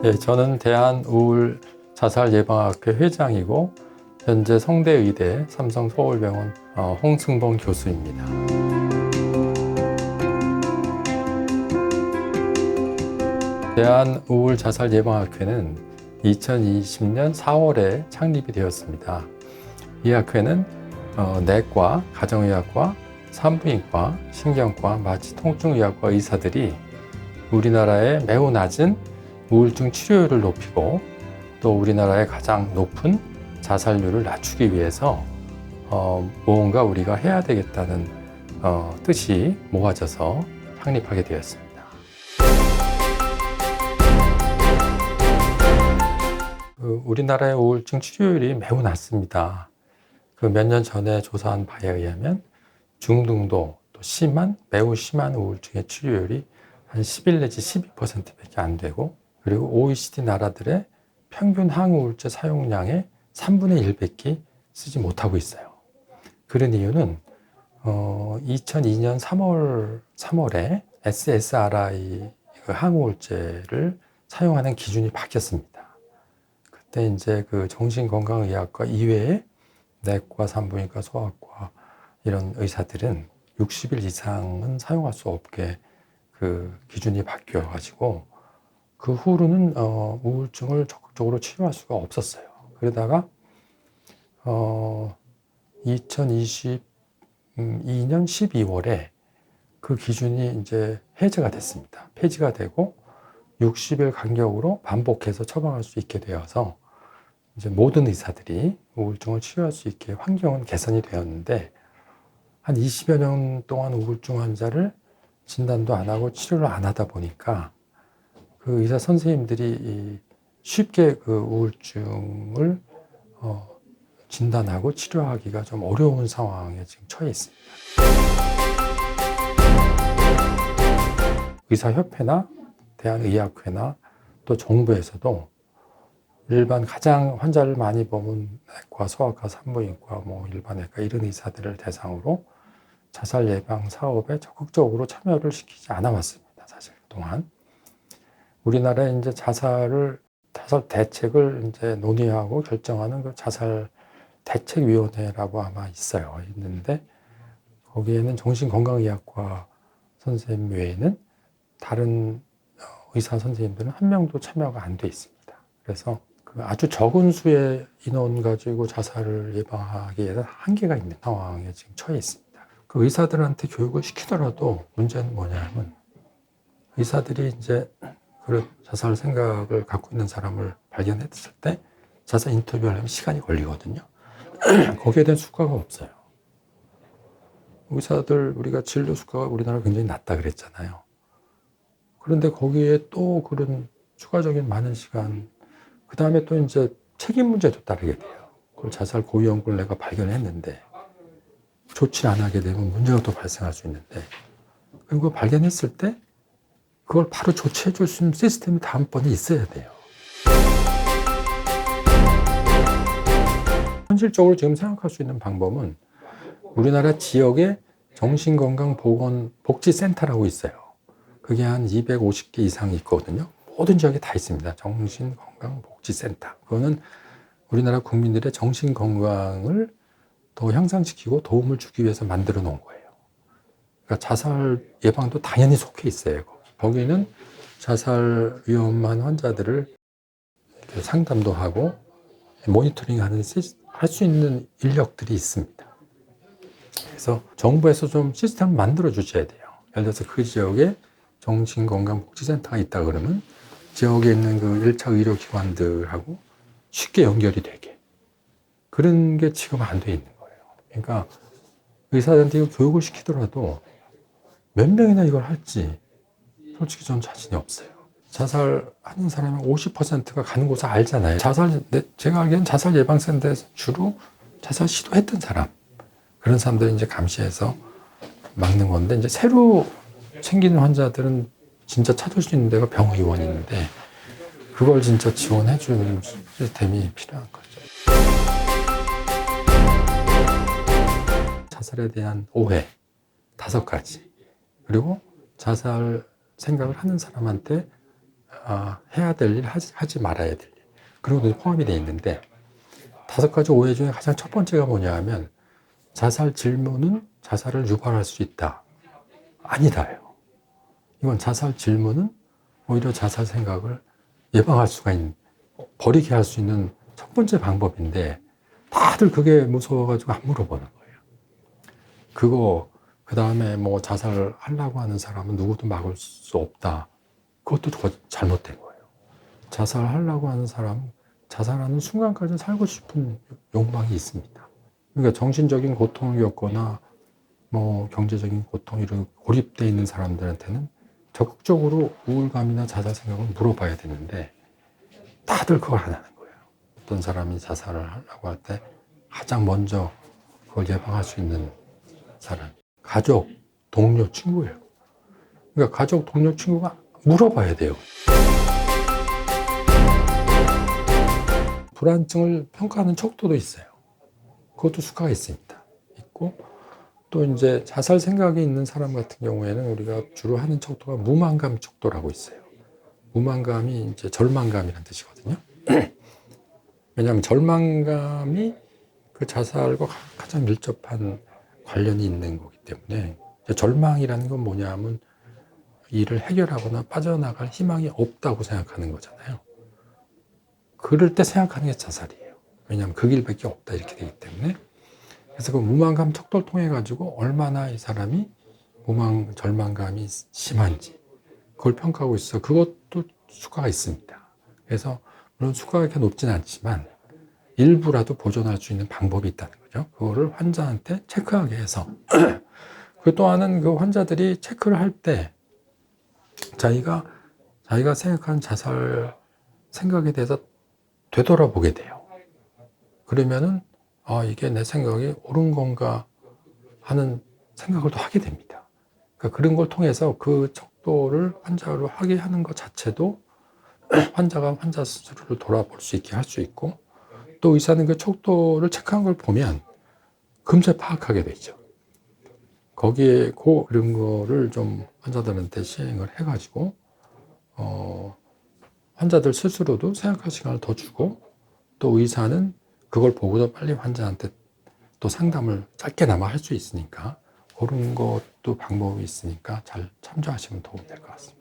예, 저는 대한우울자살예방학회 회장이고 현재 성대의대 삼성서울병원 홍승봉 교수입니다. 대한우울자살예방학회는 2020년 4월에 창립이 되었습니다. 이 학회는 내과, 가정의학과, 산부인과, 신경과, 마취통증의학과 의사들이 우리나라의 매우 낮은 우울증 치료율을 높이고 또 우리나라의 가장 높은 자살률을 낮추기 위해서 무언가 우리가 해야 되겠다는 뜻이 모아져서 창립하게 되었습니다. 우리나라의 우울증 치료율이 매우 낮습니다. 몇 년 전에 조사한 바에 의하면 중등도 또 매우 심한 우울증의 치료율이 한 11 내지 12%밖에 안 되고, 그리고 OECD 나라들의 평균 항우울제 사용량의 3분의 1밖에 쓰지 못하고 있어요. 그런 이유는 2002년 3월에 SSRI 항우울제를 사용하는 기준이 바뀌었습니다. 그때 이제 정신건강의학과 이외에 내과, 산부인과, 소아과 이런 의사들은 60일 이상은 사용할 수 없게 기준이 바뀌어가지고 그 후로는 우울증을 적극적으로 치료할 수가 없었어요. 그러다가 2022년 12월에 그 기준이 이제 해제가 됐습니다. 폐지가 되고 60일 간격으로 반복해서 처방할 수 있게 되어서 이제 모든 의사들이 우울증을 치료할 수 있게 환경은 개선이 되었는데, 한 20여 년 동안 우울증 환자를 진단도 안 하고 치료를 안 하다 보니까 그 의사 선생님들이 쉽게 우울증을 진단하고 치료하기가 좀 어려운 상황에 지금 처해 있습니다. 의사협회나 대한의학회나 또 정부에서도 일반 가장 환자를 많이 보는 내과, 소아과, 산부인과, 일반외과 이런 의사들을 대상으로 자살 예방 사업에 적극적으로 참여를 시키지 않아 왔습니다. 사실 그동안 우리나라에 이제 자살 대책을 이제 논의하고 결정하는 자살 대책위원회라고 아마 있는데 거기에는 정신건강의학과 선생님 외에는 다른 의사 선생님들은 한 명도 참여가 안 돼 있습니다. 그래서 아주 적은 수의 인원 가지고 자살을 예방하기에는 한계가 있는 상황에 지금 처해 있습니다. 의사들한테 교육을 시키더라도 문제는 뭐냐면 의사들이 이제 그런 자살 생각을 갖고 있는 사람을 발견했을 때 자살 인터뷰를 하면 시간이 걸리거든요. 거기에 대한 수가가 없어요. 의사들 우리가 진료 수가가 우리나라 굉장히 낮다 그랬잖아요. 그런데 거기에 또 그런 추가적인 많은 시간, 그 다음에 또 이제 책임 문제도 따르게 돼요. 그 자살 고위험군을 내가 발견했는데 조치를 안 하게 되면 문제가 또 발생할 수 있는데, 그리고 발견했을 때 그걸 바로 조치해 줄 수 있는 시스템이 다음번에 있어야 돼요. 현실적으로 지금 생각할 수 있는 방법은 우리나라 지역에 정신건강보건복지센터라고 있어요. 그게 한 250개 이상 있거든요. 모든 지역에 다 있습니다. 정신건강복지센터. 그거는 우리나라 국민들의 정신건강을 더 향상시키고 도움을 주기 위해서 만들어 놓은 거예요. 그러니까 자살 예방도 당연히 속해 있어요. 거기는 자살 위험한 환자들을 상담도 하고 모니터링 할 수 있는 인력들이 있습니다. 그래서 정부에서 좀 시스템을 만들어 주셔야 돼요. 예를 들어서 그 지역에 정신건강복지센터가 있다 그러면 지역에 있는 1차 의료기관들하고 쉽게 연결이 되게. 그런 게 지금 안 돼 있는 거예요. 그러니까 의사들한테 이거 교육을 시키더라도 몇 명이나 이걸 할지 솔직히 전 자신이 없어요. 자살하는 사람의 50%가 가는 곳을 알잖아요. 제가 알기엔 자살 예방센터에서 주로 자살 시도했던 사람, 그런 사람들을 이제 감시해서 막는 건데, 이제 새로 생기는 환자들은 진짜 찾을 수 있는 데가 병의원이 있는데 그걸 진짜 지원해 주는 시스템이 필요한 거죠. 자살에 대한 오해 5가지, 그리고 자살 생각을 하는 사람한테 해야 될 일, 하지 말아야 될 일, 그런 것도 포함이 되어 있는데, 5가지 오해 중에 가장 첫 번째가 뭐냐 하면, 자살 질문은 자살을 유발할 수 있다. 아니다요. 이건 자살 질문은 오히려 자살 생각을 예방할 수가 있는, 버리게 할 수 있는 첫 번째 방법인데, 다들 그게 무서워가지고 안 물어보는 거예요. 그 다음에 뭐 자살을 하려고 하는 사람은 누구도 막을 수 없다. 그것도 잘못된 거예요. 자살하려고 하는 사람은 자살하는 순간까지 살고 싶은 욕망이 있습니다. 그러니까 정신적인 고통을 겪거나 뭐 경제적인 고통, 이런 고립되어 있는 사람들한테는 적극적으로 우울감이나 자살 생각을 물어봐야 되는데, 다들 그걸 안 하는 거예요. 어떤 사람이 자살을 하려고 할 때 가장 먼저 그걸 예방할 수 있는 사람, 가족, 동료, 친구예요. 그러니까 가족, 동료, 친구가 물어봐야 돼요. 불안증을 평가하는 척도도 있어요. 그것도 수가 있습니다. 있고, 또 이제 자살 생각이 있는 사람 같은 경우에는 우리가 주로 하는 척도가 무만감 척도라고 있어요. 무만감이 이제 절망감이라는 뜻이거든요. 왜냐하면 절망감이 그 자살과 가장 밀접한 관련이 있는 거기 때문에, 절망이라는 건 뭐냐면 이를 해결하거나 빠져나갈 희망이 없다고 생각하는 거잖아요. 그럴 때 생각하는 게 자살이에요. 왜냐하면 그 길밖에 없다, 이렇게 되기 때문에. 그래서 그 무만감 척도를 통해 가지고 얼마나 이 사람이 절망감이 심한지 그걸 평가하고 있어. 그것도 수가가 있습니다. 그래서 물론 수가가 이렇게 높지는 않지만 일부라도 보존할 수 있는 방법이 있다는 거죠. 그거를 환자한테 체크하게 해서 그 또한은 그 환자들이 체크를 할 때 자기가 생각하는 자살 생각에 대해서 되돌아보게 돼요. 그러면은 이게 내 생각이 옳은 건가 하는 생각을 또 하게 됩니다. 그러니까 그런 걸 통해서 그 척도를 환자로 하게 하는 것 자체도 환자가 환자 스스로를 돌아볼 수 있게 할 수 있고, 또 의사는 그 척도를 체크한 걸 보면 금세 파악하게 되죠. 거기에 그런 거를 좀 환자들한테 시행을 해가지고 환자들 스스로도 생각할 시간을 더 주고, 또 의사는 그걸 보고도 빨리 환자한테 또 상담을 짧게나마 할 수 있으니까, 그런 것도 방법이 있으니까 잘 참조하시면 도움이 될 것 같습니다.